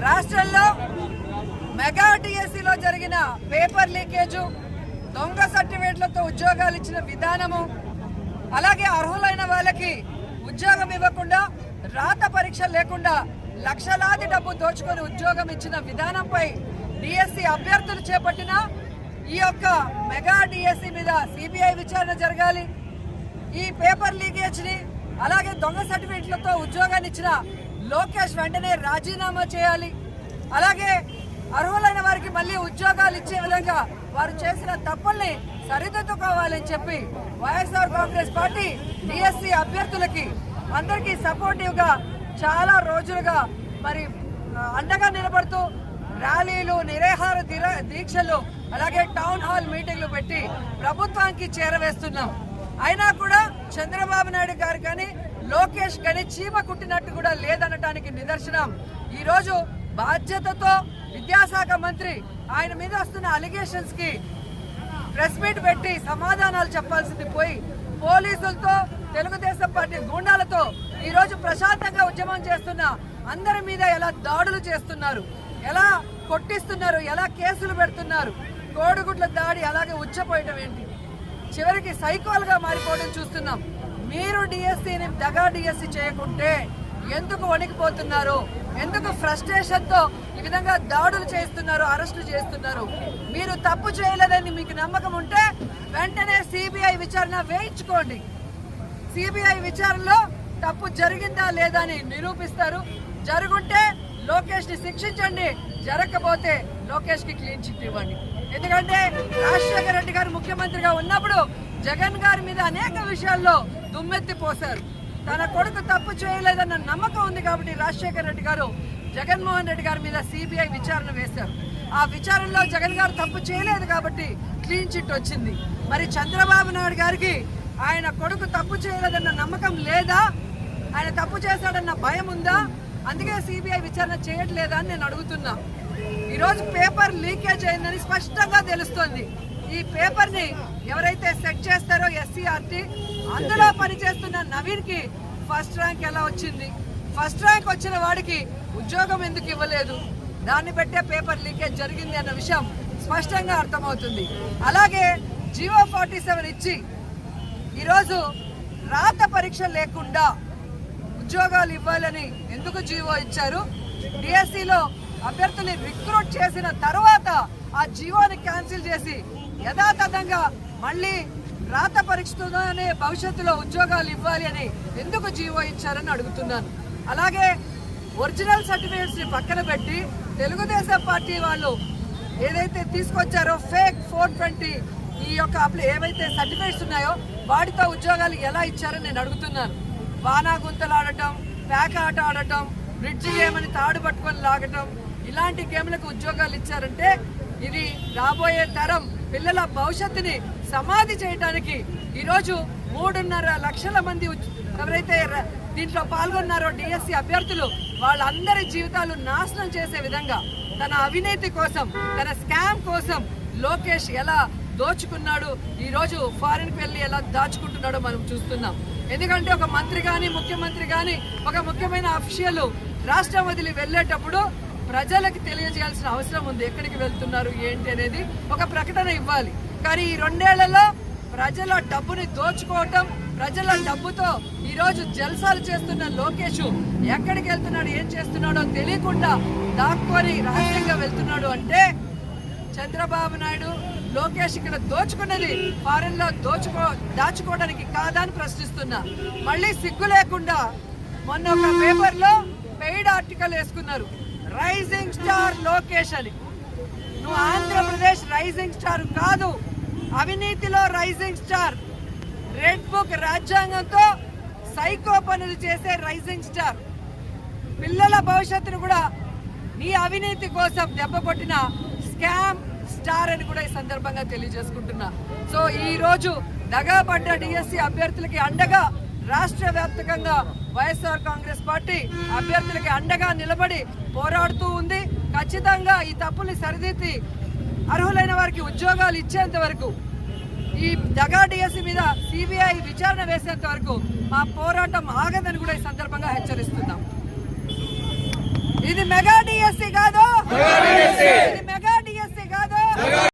రాష్ట్రంలో మెగా డిఎస్సిలో జరిగిన పేపర్ లీకేజు, దొంగ సర్టిఫికేట్లతో ఉద్యోగాలు ఇచ్చిన విధానము, అలాగే అర్హులైన వాళ్ళకి ఉద్యోగం ఇవ్వకుండా రాత పరీక్ష లేకుండా లక్షలాది డబ్బు దోచుకొని ఉద్యోగం ఇచ్చిన విధానంపై డిఎస్సి అభ్యర్థులు చేపట్టిన ఈ యొక్క మెగా డిఎస్సి మీద సిబిఐ విచారణ జరగాలి. ఈ పేపర్ లీకేజ్ని అలాగే దొంగ సర్టిఫికేట్లతో ఉద్యోగాన్ని ఇచ్చిన లోకేష్ వెంటనే రాజీనామా చేయాలి. అలాగే అర్హులైన వారికి మళ్ళీ ఉద్యోగాలు ఇచ్చే విధంగా వారు చేసిన తప్పుల్ని సరిదిద్దుకోవాలని చెప్పి వైఎస్ఆర్ కాంగ్రెస్ పార్టీ డిఎస్సి అభ్యర్థులకి అందరికీ సపోర్టివ్గా చాలా రోజులుగా మరి అండగా నిలబడుతూ ర్యాలీలు, నిరాహార దీక్షలు, అలాగే టౌన్ హాల్ మీటింగ్లు పెట్టి ప్రభుత్వానికి చేరవేస్తున్నాం. అయినా కూడా చంద్రబాబు నాయుడు గారు కానీ లోకేష్ కానీ చీమ కుట్టినట్టు కూడా లేదనడానికి నిదర్శనం ఈరోజు బాధ్యతతో విద్యాశాఖ మంత్రి ఆయన మీద వస్తున్న అలిగేషన్స్ కి ప్రెస్ మీట్ పెట్టి సమాధానాలు చెప్పాల్సింది పోయి పోలీసులతో, తెలుగుదేశం పార్టీ గూండాలతో ఈరోజు ప్రశాంతంగా ఉద్యమం చేస్తున్న అందరి మీద ఎలా దాడులు చేస్తున్నారు, ఎలా కొట్టిస్తున్నారు, ఎలా కేసులు పెడుతున్నారు, కోడిగుడ్ల దాడి, అలాగే ఉచ్చపోయటం ఏంటి, చివరికి సైకోలుగా మారిపోవడం చూస్తున్నాం. మీరు డిఎస్సిని దగా డిఎస్సి చేయకుంటే ఎందుకు వణికిపోతున్నారు? ఎందుకు ఫ్రస్ట్రేషన్తో ఈ విధంగా దాడులు చేస్తున్నారు, అరెస్టులు చేస్తున్నారు? మీరు తప్పు చేయలేదని మీకు నమ్మకం ఉంటే వెంటనే సిబిఐ విచారణ వేయించుకోండి. సిబిఐ విచారణలో తప్పు జరిగిందా లేదా అని నిరూపిస్తారు. జరుగుంటే లోకేష్ ని శిక్షించండి, జరగకపోతే లోకేష్ కి క్లీన్ చిట్ ఇవ్వండి. ఎందుకంటే రాజశేఖర రెడ్డి గారు ముఖ్యమంత్రిగా ఉన్నప్పుడు జగన్ గారి మీద అనేక విషయాల్లో దుమ్మెత్తి పోశారు. తన కొడుకు తప్పు చేయలేదన్న నమ్మకం ఉంది కాబట్టి రాజశేఖర రెడ్డి గారు జగన్మోహన్ రెడ్డి గారి మీద సిబిఐ విచారణ వేశారు. ఆ విచారణలో జగన్ గారు తప్పు చేయలేదు కాబట్టి క్లీన్ చిట్ వచ్చింది. మరి చంద్రబాబు నాయుడు గారికి ఆయన కొడుకు తప్పు చేయలేదన్న నమ్మకం లేదా? ఆయన తప్పు చేశాడన్న భయం ఉందా? అందుకే సిబిఐ విచారణ చేయట్లేదా అని నేను అడుగుతున్నా. ఈరోజు పేపర్ లీకేజ్ అయిందని స్పష్టంగా తెలుస్తోంది. ఈ పేపర్ ని ఎవరైతే సెట్ చేస్తారో ఎస్సీఆర్టీ, అందులో పనిచేస్తున్న నవీన్ కి ఫస్ట్ ర్యాంక్ ఎలా వచ్చింది? ఫస్ట్ ర్యాంక్ వచ్చిన వాడికి ఉద్యోగం ఎందుకు ఇవ్వలేదు? దాన్ని బట్టే పేపర్ లీకేజ్ జరిగింది అన్న విషయం స్పష్టంగా అర్థమవుతుంది. అలాగే జియో 47 ఇచ్చి ఈరోజు రాత పరీక్ష లేకుండా ఉద్యోగాలు ఇవ్వాలని ఎందుకు జీవో ఇచ్చారు? డిఎస్సిలో అభ్యర్థుల్ని రిక్రూట్ చేసిన తర్వాత ఆ జీవోని క్యాన్సిల్ చేసి యథాతథంగా మళ్ళీ రాత పరీక్షతోనే భవిష్యత్తులో ఉద్యోగాలు ఇవ్వాలి అని ఎందుకు జీవో ఇచ్చారని అడుగుతున్నాను. అలాగే ఒరిజినల్ సర్టిఫికేట్స్ ని పక్కన పెట్టి తెలుగుదేశం పార్టీ వాళ్ళు ఏదైతే తీసుకొచ్చారో ఫేక్ 420 ఈ యొక్క ఏవైతే సర్టిఫికేట్స్ ఉన్నాయో వాటితో ఉద్యోగాలు ఎలా ఇచ్చారని నేను అడుగుతున్నాను. వానా గుంతలు ఆడటం, ప్యాక ఆట ఆడటం, బ్రిడ్జి గేమ్ అని తాడు పట్టుకొని లాగటం, ఇలాంటి గేమ్లకు ఉద్యోగాలు ఇచ్చారంటే ఇది రాబోయే తరం పిల్లల భవిష్యత్తుని సమాధి చేయడానికి ఈరోజు 3.5 లక్షల మంది ఎవరైతే దీంట్లో పాల్గొన్నారో డిఎస్సి అభ్యర్థులు, వాళ్ళందరి జీవితాలు నాశనం చేసే విధంగా తన అవినీతి కోసం, తన స్కామ్ కోసం లోకేష్ ఎలా దోచుకున్నాడు, ఈరోజు ఫారిన్కి వెళ్ళి ఎలా దాచుకుంటున్నాడో మనం చూస్తున్నాం. ఎందుకంటే ఒక మంత్రి కానీ, ముఖ్యమంత్రి కానీ, ఒక ముఖ్యమైన అఫీషియల్ రాష్ట్రం వదిలి వెళ్ళేటప్పుడు ప్రజలకు తెలియజేయాల్సిన అవసరం ఉంది. ఎక్కడికి వెళ్తున్నారు ఏంటి అనేది ఒక ప్రకటన ఇవ్వాలి. కానీ ఈ 2 ఏళ్లలో ప్రజల డబ్బుని దోచుకోవటం, ప్రజల డబ్బుతో ఈరోజు జల్సాలు చేస్తున్న లోకేష్ ఎక్కడికి వెళ్తున్నాడు, ఏం చేస్తున్నాడో తెలియకుండా దాక్కొని రహస్యంగా వెళ్తున్నాడు అంటే చంద్రబాబు నాయుడు, లోకేష్ ఇక్కడ దోచుకున్నది ఫారెన్ లో దాచుకోవడానికి కాదా అని ప్రశ్నిస్తున్నా. మళ్ళీ సిగ్గు లేకుండా మొన్న ఒక పేపర్ లో పెయిడ్ ఆర్టికల్ వేసుకున్నారు, రైజింగ్ స్టార్ లోకేష్ అని. నువ్వు ఆంధ్రప్రదేశ్ రైజింగ్ స్టార్ కాదు, అవినీతిలో రైజింగ్ స్టార్, రెడ్ బుక్ రాజ్యాంగంతో సైకో పనులు చేసే రైజింగ్ స్టార్. పిల్లల భవిష్యత్తును కూడా నీ అవినీతి కోసం దెబ్బ కొట్టిన స్కామ్ స్టార్ అని కూడా ఈ సందర్భంగా తెలియజేసుకుంటున్నా. సో ఈ రోజు దగాపడ్డ డిఎస్సి అభ్యర్థులకి అండగా రాష్ట్ర వ్యాప్తంగా వైఎస్ఆర్ కాంగ్రెస్ పార్టీ అభ్యర్థులకి అండగా నిలబడి పోరాడుతూ ఉంది. ఖచ్చితంగా ఈ తప్పుల్ని సరిదిద్ది అర్హులైన వారికి ఉద్యోగాలు ఇచ్చేంత వరకు, ఈ దగా డిఎస్సి మీద సిబిఐ విచారణ వేసేంత వరకు మా పోరాటం ఆగదని కూడా ఈ సందర్భంగా హెచ్చరిస్తున్నాం. ఇది మెగా డిఎస్సి కాదు, ఇది మెగా డిఎస్సి కాదు.